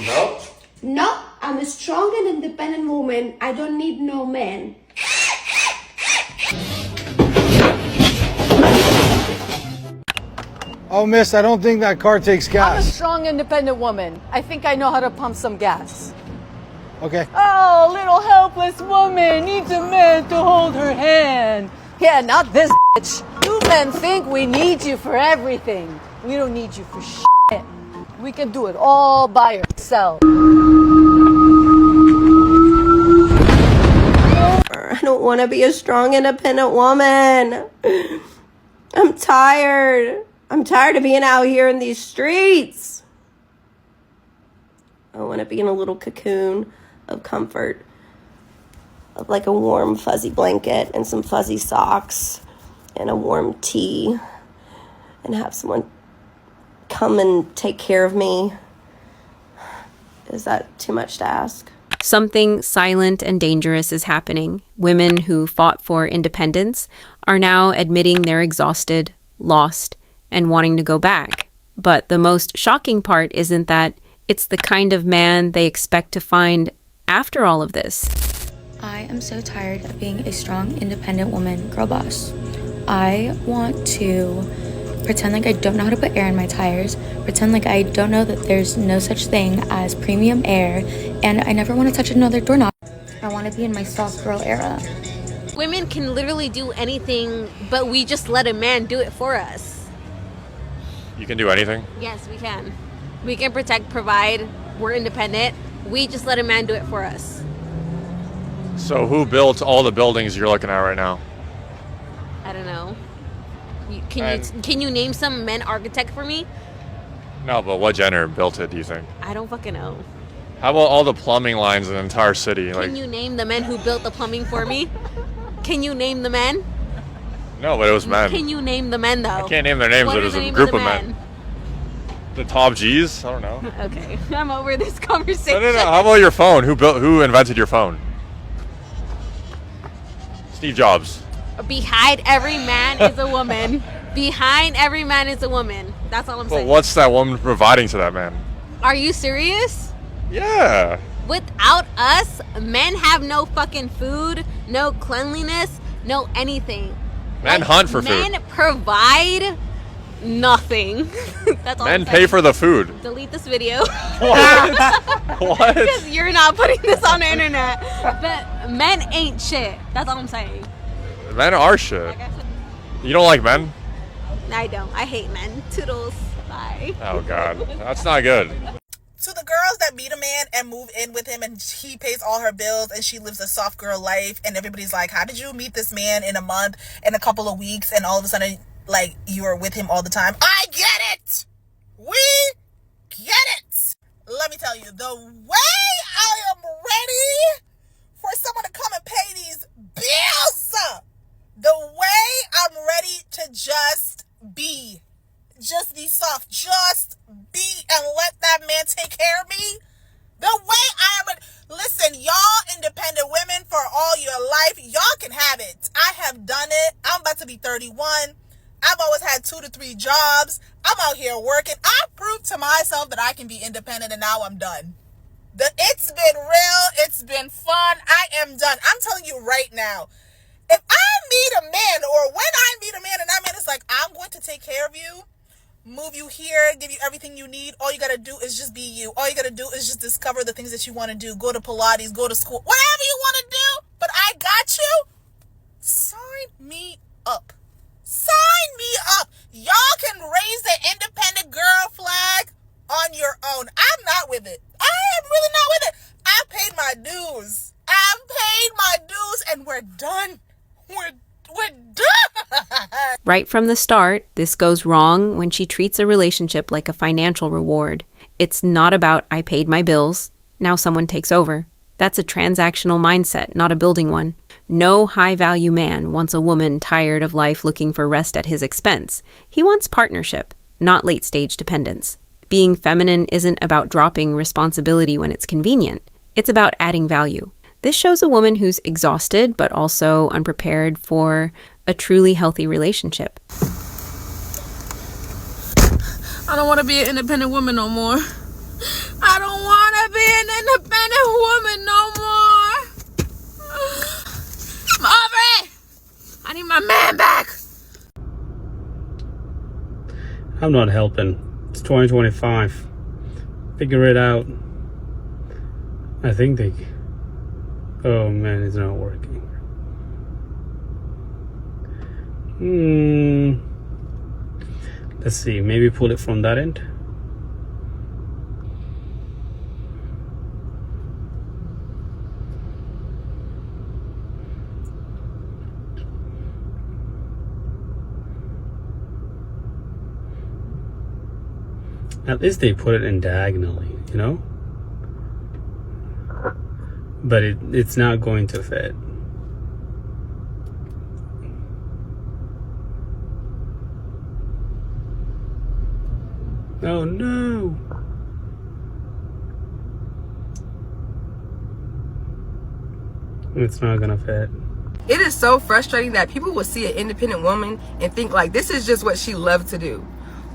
No? No, I'm a strong and independent woman. I don't need no man. Oh, miss, I don't think that car takes I'm a gas. strong, independent woman. I think I know how to pump some gas. Okay. Oh, little helpless woman needs a man to hold her hand. Yeah, not this bitch. You men think we need you for everything. We don't need you for shit. We can do it all by ourselves. I don't want to be a strong, independent woman. I'm tired. I'm tired of being out here in these streets. I want to be in a little cocoon of comfort, of like a warm, fuzzy blanket and some fuzzy socks and a warm tea, and have someone come and take care of me. Is that too much to ask? Something silent and dangerous is happening. Women who fought for independence are now admitting they're exhausted, lost, and wanting to go back. But the most shocking part isn't that it's the kind of man they expect to find after all of this. I am so tired of being a strong, independent woman girl boss. I want to pretend like I don't know how to put air in my tires, pretend like I don't know that there's no such thing as premium air, and I never want to touch another doorknob. I want to be in my soft girl era. Women can literally do anything, but we just let a man do it for us. You can do anything? Yes, we can. We can protect, provide, we're independent. We just let a man do it for us. So who built all the buildings you're looking at right now? I don't know. Can you name some men architect for me? No, but what gender built it, do you think? I don't fucking know. How about all the plumbing lines in the entire city? Can you name the men who built the plumbing for me? Can you name the men? No, but it was men. Can you name the men, though? I can't name their names, What but are it was the a names group the of men. The top G's? I don't know. Okay, I'm over this conversation. No. How about your phone? Who invented your phone? Steve Jobs. Behind every man is a woman. Behind every man is a woman. That's all I'm But saying. what's that woman providing to that man? Are you serious? Yeah. Without us, men have no fucking food, no cleanliness, no anything. Men hunt for food. Men provide nothing. That's all Men I'm pay saying. for the food. Delete this video. What? Because you're not putting this on the internet. But men ain't shit. That's all I'm saying. Men are shit. Like I said, You don't like men? I don't. I hate men. Toodles. Bye. Oh, God. That's not good. To the girls that meet a man and move in with him and he pays all her bills and she lives a soft girl life and everybody's like, how did you meet this man in a month, in a couple of weeks, and all of a sudden, like, you are with him all the time? I get it! We get it! Let me tell you, the way I am ready for someone to come and pay these bills, the way I'm ready to just be soft, just be, and let that man take care of me. The way I am, listen, y'all independent women, for all your life, y'all can have it. I have done it. I'm about to be 31. I've always had 2 to 3 jobs. I'm out here working. I proved to myself that I can be independent, and now I'm done. It's been real. It's been fun. I am done. I'm telling you right now, if I meet a man, or when I meet a man and that man is like, I'm going to take care of you, move you here, give you everything you need. All you got to do is just be you. All you got to do is just discover the things that you want to do. Go to Pilates, go to school, whatever you want to do. But I got you. Sign me up. Sign me up. Y'all can raise the independent girl flag on your own. I'm not with it. I am really not with it. I paid my dues. I've paid my dues, and we're done. We're done. Right from the start, this goes wrong when she treats a relationship like a financial reward. It's not about, I paid my bills, now someone takes over. That's a transactional mindset, not a building one. No high-value man wants a woman tired of life looking for rest at his expense. He wants partnership, not late-stage dependence. Being feminine isn't about dropping responsibility when it's convenient. It's about adding value. This shows a woman who's exhausted, but also unprepared for a truly healthy relationship. I don't want to be an independent woman no more. I don't want be an independent woman no more. I'm over it. I need my man back. I'm not helping. It's 2025. Figure it out. I think they... Oh man, it's not working. Let's see, maybe pull it from that end. At least they put it in diagonally, you know? But it's not going to fit. Oh no! It's not gonna fit. It is so frustrating that people will see an independent woman and think like this is just what she loved to do.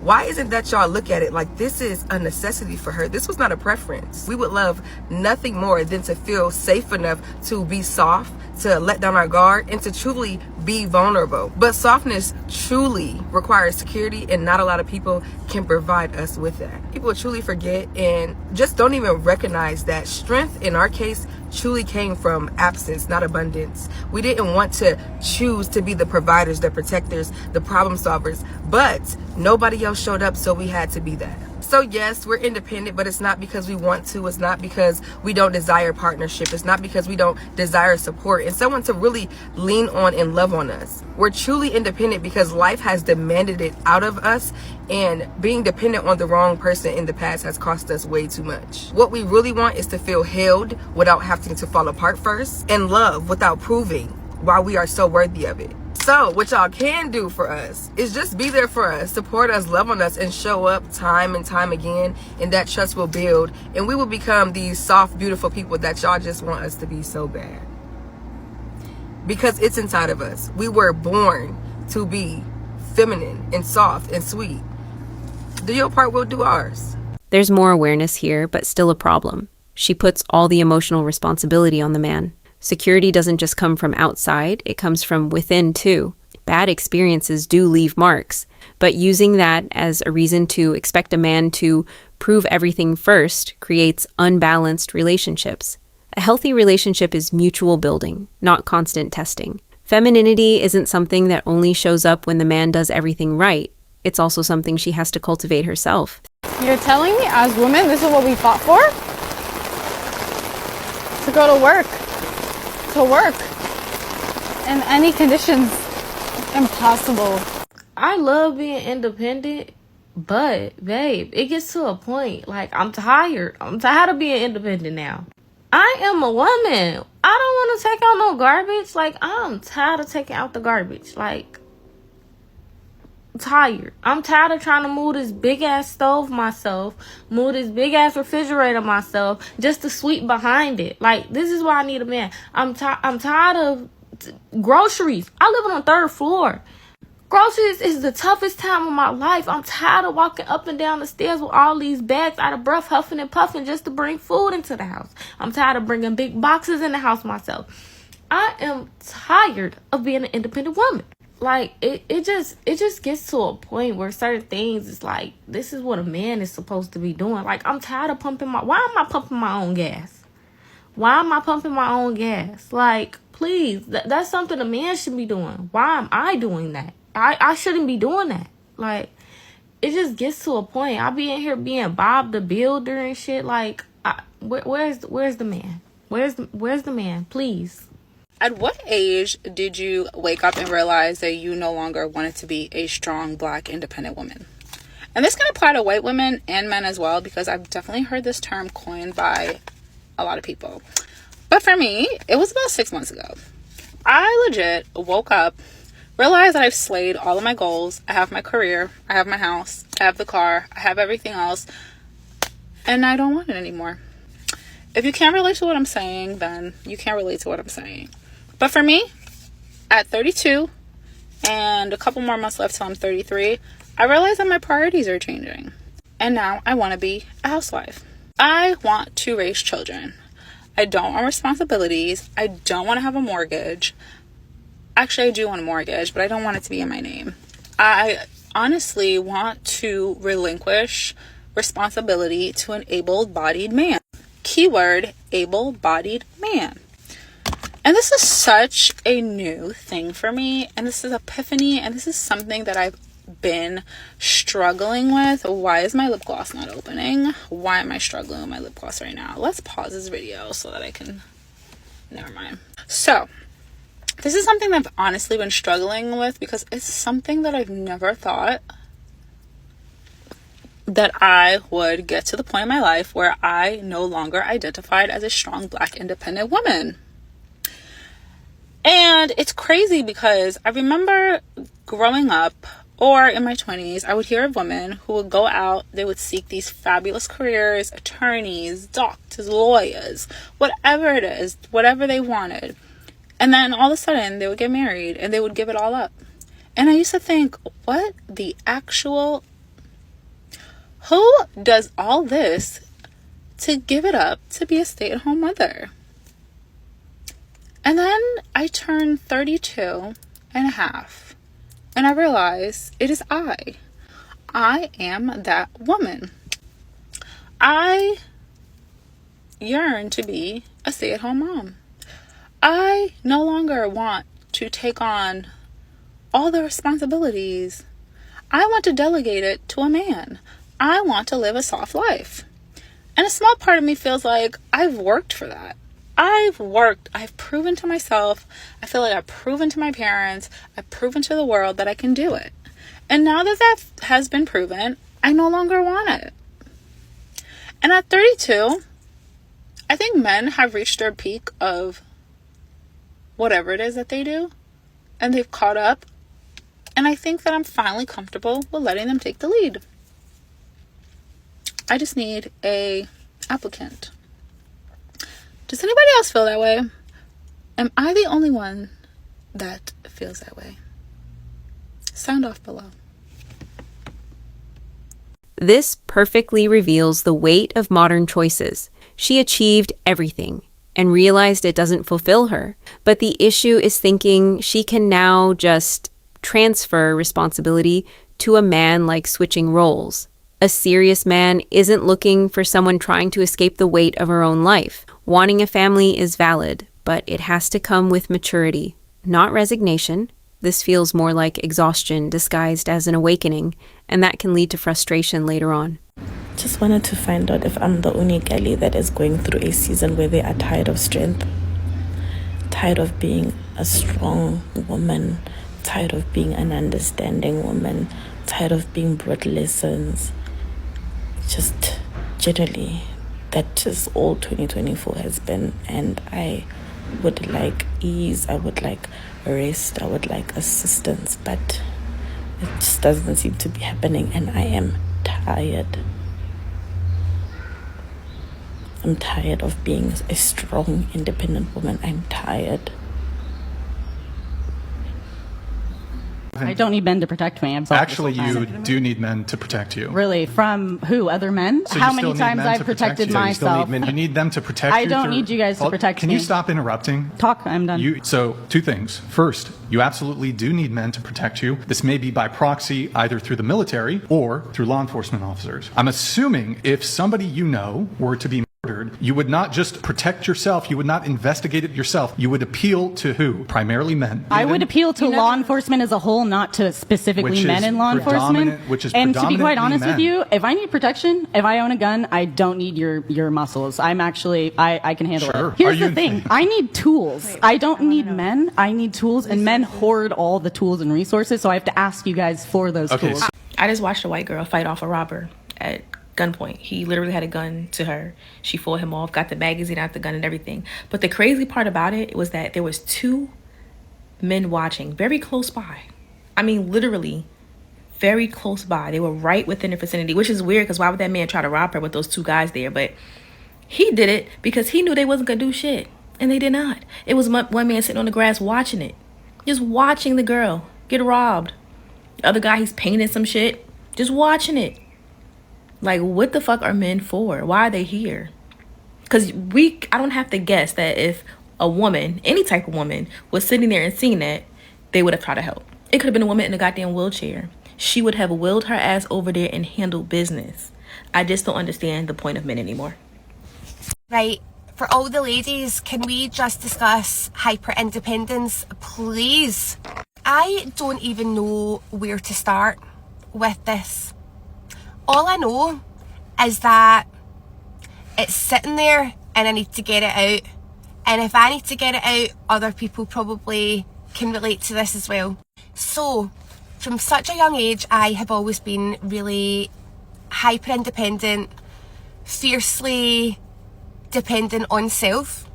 Why isn't that y'all look at it like this is a necessity for her? This was not a preference. We would love nothing more than to feel safe enough to be soft, to let down our guard, and to truly be vulnerable. But softness truly requires security, and not a lot of people can provide us with that. People truly forget and just don't even recognize that strength in our case truly came from absence, not abundance. We didn't want to choose to be the providers, the protectors, the problem solvers, but nobody else showed up, so we had to be that. So yes, we're independent, but it's not because we want to. It's not because we don't desire partnership. It's not because we don't desire support and someone to really lean on and love on us. We're truly independent because life has demanded it out of us, and being dependent on the wrong person in the past has cost us way too much. What we really want is to feel held without having to fall apart first, and love without proving why we are so worthy of it. So what y'all can do for us is just be there for us, support us, love on us, and show up time and time again, and that trust will build, and we will become these soft, beautiful people that y'all just want us to be so bad. Because it's inside of us. We were born to be feminine and soft and sweet. Do your part, we'll do ours. There's more awareness here, but still a problem. She puts all the emotional responsibility on the man. Security doesn't just come from outside, it comes from within too. Bad experiences do leave marks, but using that as a reason to expect a man to prove everything first creates unbalanced relationships. A healthy relationship is mutual building, not constant testing. Femininity isn't something that only shows up when the man does everything right. It's also something she has to cultivate herself. You're telling me as women this is what we fought for? To go to work. To work in any conditions. Impossible. I love being independent, but babe, it gets to a point like I'm tired of being independent now. I am a woman. I don't want to take out no garbage. Like, I'm tired of taking out the garbage. Like, tired. I'm tired of trying to move this big ass stove myself, move this big ass refrigerator myself, just to sweep behind it. Like, this is why I need a man. I'm tired of groceries. I live on the 3rd floor. Groceries is the toughest time of my life. I'm tired of walking up and down the stairs with all these bags out of breath, huffing and puffing just to bring food into the house. I'm tired of bringing big boxes in the house myself. I am tired of being an independent woman. Like, it just gets to a point where certain things is like, this is what a man is supposed to be doing. Like, I'm tired of why am I pumping my own gas? Why am I pumping my own gas? Like, please, that's something a man should be doing. Why am I doing that? I shouldn't be doing that. Like, it just gets to a point. I be in here being Bob the Builder and shit. Like, where's the man? Where's the man? Please. At what age did you wake up and realize that you no longer wanted to be a strong, black, independent woman? And this can apply to white women and men as well, because I've definitely heard this term coined by a lot of people. But for me, it was about 6 months ago. I legit woke up, realized that I've slayed all of my goals. I have my career, I have my house, I have the car, I have everything else, and I don't want it anymore. If you can't relate to what I'm saying, then you can't relate to what I'm saying. But for me, at 32 and a couple more months left till I'm 33, I realized that my priorities are changing. And now I want to be a housewife. I want to raise children. I don't want responsibilities. I don't want to have a mortgage. Actually, I do want a mortgage, but I don't want it to be in my name. I honestly want to relinquish responsibility to an able-bodied man. Keyword, able-bodied man. And this is such a new thing for me, and this is epiphany, and this is something that I've been struggling with. Why is my lip gloss not opening? Why am I struggling with my lip gloss right now? Let's pause this video so that I can... Never mind. So, this is something that I've honestly been struggling with because it's something that I've never thought that I would get to the point in my life where I no longer identified as a strong Black independent woman. And it's crazy because I remember growing up or in my 20s, I would hear of women who would go out, they would seek these fabulous careers, attorneys, doctors, lawyers, whatever it is, whatever they wanted. And then all of a sudden they would get married and they would give it all up. And I used to think, what the actual... Who does all this to give it up to be a stay-at-home mother? And then I turned 32 and a half. And I realized it is I. I am that woman. I yearn to be a stay-at-home mom. I no longer want to take on all the responsibilities. I want to delegate it to a man. I want to live a soft life. And a small part of me feels like I've worked for that. I've proven to myself, I feel like I've proven to my parents, I've proven to the world that I can do it. And now that that has been proven, I no longer want it. And at 32, I think men have reached their peak of whatever it is that they do, and they've caught up. And I think that I'm finally comfortable with letting them take the lead. I just need a applicant. Does anybody else feel that way? Am I the only one that feels that way? Sound off below. This perfectly reveals the weight of modern choices. She achieved everything and realized it doesn't fulfill her. But the issue is thinking she can now just transfer responsibility to a man, like switching roles. A serious man isn't looking for someone trying to escape the weight of her own life. Wanting a family is valid, but it has to come with maturity, not resignation. This feels more like exhaustion disguised as an awakening, and that can lead to frustration later on. Just wanted to find out if I'm the only girlie that is going through a season where they are tired of strength, tired of being a strong woman, tired of being an understanding woman, tired of being brought lessons. Just generally, that is all 2024 has been, and I would like ease, I would like rest, I would like assistance, but it just doesn't seem to be happening, and I am tired. I'm tired of being a strong, independent woman. I'm tired. I don't need men to protect me. Actually, you do need men to protect you. Really? From who? Other men? So How many times I've protected myself? You need them to protect you. I don't need you guys to protect me. Can you stop interrupting? Talk, I'm done. So, two things. First, you absolutely do need men to protect you. This may be by proxy, either through the military or through law enforcement officers. I'm assuming if somebody you know were to be murdered, you would not just protect yourself, you would not investigate it yourself, you would appeal to who? Primarily men. I would appeal to law enforcement as a whole, not to specifically men in law enforcement. And to be quite honest with you, if I need protection, if I own a gun, I don't need your muscles. I'm actually, I can handle it. Here's the thing, I need tools. I don't need men, I need tools, and men hoard all the tools and resources, so I have to ask you guys for those tools. I just watched a white girl fight off a robber at gunpoint. He literally had a gun to her. She fought him off, got the magazine out the gun and everything. But the crazy part about it was that there was two men watching very close by. I mean, literally very close by. They were right within the vicinity, which is weird because why would that man try to rob her with those two guys there? But he did it because he knew they wasn't gonna do shit, and they did not. It was one man sitting on the grass watching it, just watching the girl get robbed. The other guy, he's painting some shit, just watching it. Like, what the fuck are men for? Why are they here? Because I don't have to guess that if a woman, any type of woman, was sitting there and seeing that, they would have tried to help. It could have been a woman in a goddamn wheelchair. She would have willed her ass over there and handled business. I just don't understand the point of men anymore. Right. For all the ladies, can we just discuss hyper independence, please? I don't even know where to start with this. All I know is that it's sitting there and I need to get it out. And if I need to get it out, other people probably can relate to this as well. So, from such a young age, I have always been really hyper independent, fiercely dependent on self,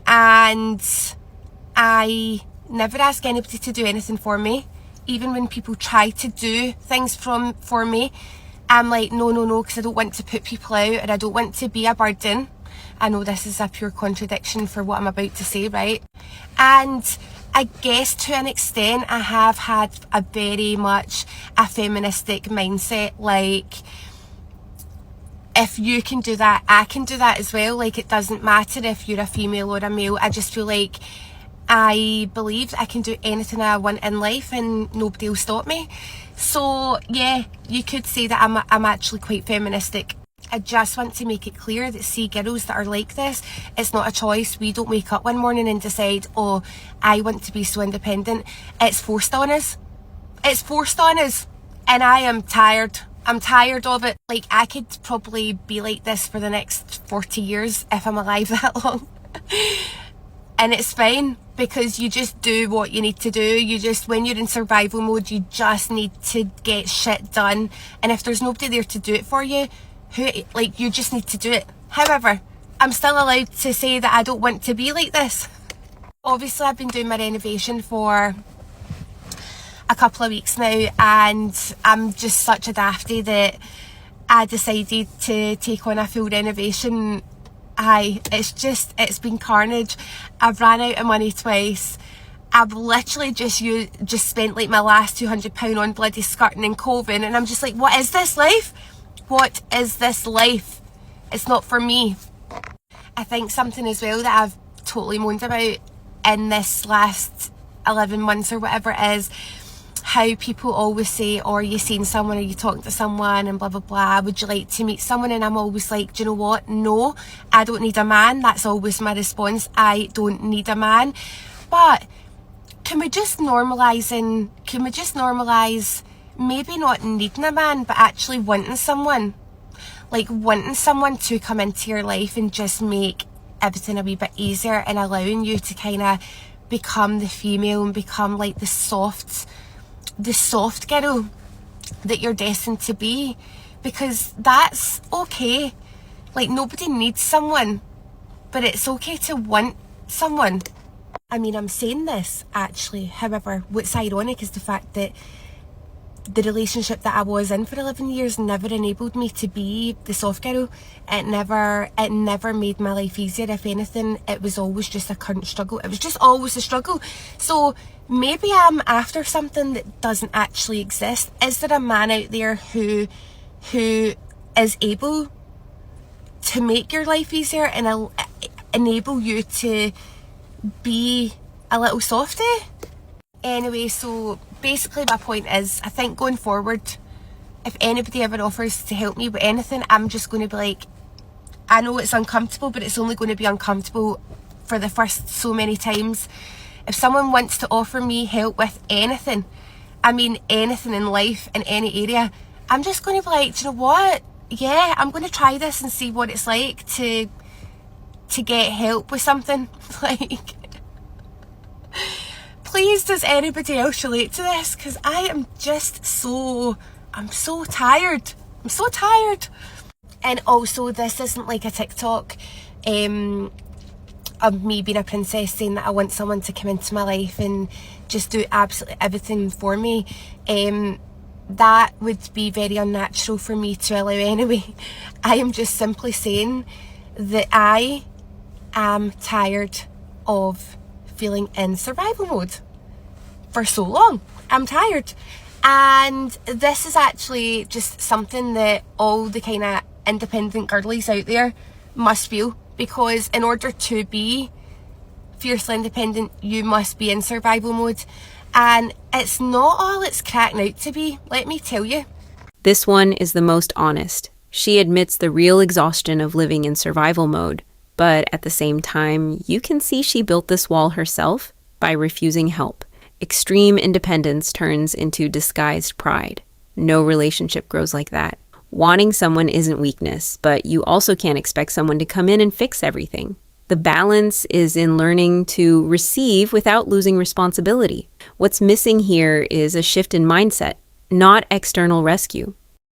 and I never ask anybody to do anything for me. Even when people try to do things for me, I'm like, no, because I don't want to put people out and I don't want to be a burden. I know this is a pure contradiction for what I'm about to say, right? And I guess to an extent I have had a very much a feministic mindset, like, if you can do that, I can do that as well. Like, it doesn't matter if you're a female or a male. I just feel like I believe I can do anything I want in life and nobody will stop me. So yeah, you could say that I'm actually quite feministic. I just want to make it clear that, see, girls that are like this, it's not a choice. We don't wake up one morning and decide, oh, I want to be so independent. It's forced on us. It's forced on us. And I am tired. I'm tired of it. Like, I could probably be like this for the next 40 years if I'm alive that long. And it's fine, because you just do what you need to do. You just, when you're in survival mode, you just need to get shit done. And if there's nobody there to do it for you, you just need to do it. However, I'm still allowed to say that I don't want to be like this. Obviously, I've been doing my renovation for a couple of weeks now, and I'm just such a dafty that I decided to take on a full renovation. It's been carnage. I've ran out of money twice. I've literally just spent like my last £200 on bloody skirting and coving, and I'm just like, what is this life? What is this life? It's not for me. I think something as well that I've totally moaned about in this last 11 months or whatever it is, how people always say, oh, are you seeing someone, are you talking to someone, and blah blah blah, would you like to meet someone? And I'm always like, do you know what, no, I don't need a man. That's always my response. I don't need a man. But can we just normalise maybe not needing a man, but actually wanting someone? Like, wanting someone to come into your life and just make everything a wee bit easier, and allowing you to kind of become the female and become like the soft girl that you're destined to be. Because that's okay. Like, nobody needs someone, but it's okay to want someone. I mean, I'm saying this actually, however, what's ironic is the fact that the relationship that I was in for 11 years never enabled me to be the soft girl. It never made my life easier. If anything, it was always just a current struggle. It was just always a struggle. So maybe I'm after something that doesn't actually exist. Is there a man out there who is able to make your life easier and enable you to be a little softy? Anyway, so basically my point is, I think going forward, if anybody ever offers to help me with anything, I'm just going to be like, I know it's uncomfortable, but it's only going to be uncomfortable for the first so many times. If someone wants to offer me help with anything, I mean anything in life, in any area, I'm just going to be like, do you know what? Yeah, I'm going to try this and see what it's like to get help with something. Like, please, does anybody else relate to this? Because I am just I'm so tired. I'm so tired. And also, this isn't like a TikTok of me being a princess saying that I want someone to come into my life and just do absolutely everything for me. That would be very unnatural for me to allow anyway. I am just simply saying that I am tired of feeling in survival mode for so long. I'm tired. And this is actually just something that all the kind of independent girlies out there must feel, because in order to be fiercely independent, you must be in survival mode. And it's not all it's cracking out to be, let me tell you. This one is the most honest. She admits the real exhaustion of living in survival mode, but at the same time, you can see she built this wall herself by refusing help. Extreme independence turns into disguised pride. No relationship grows like that. Wanting someone isn't weakness, but you also can't expect someone to come in and fix everything. The balance is in learning to receive without losing responsibility. What's missing here is a shift in mindset, not external rescue.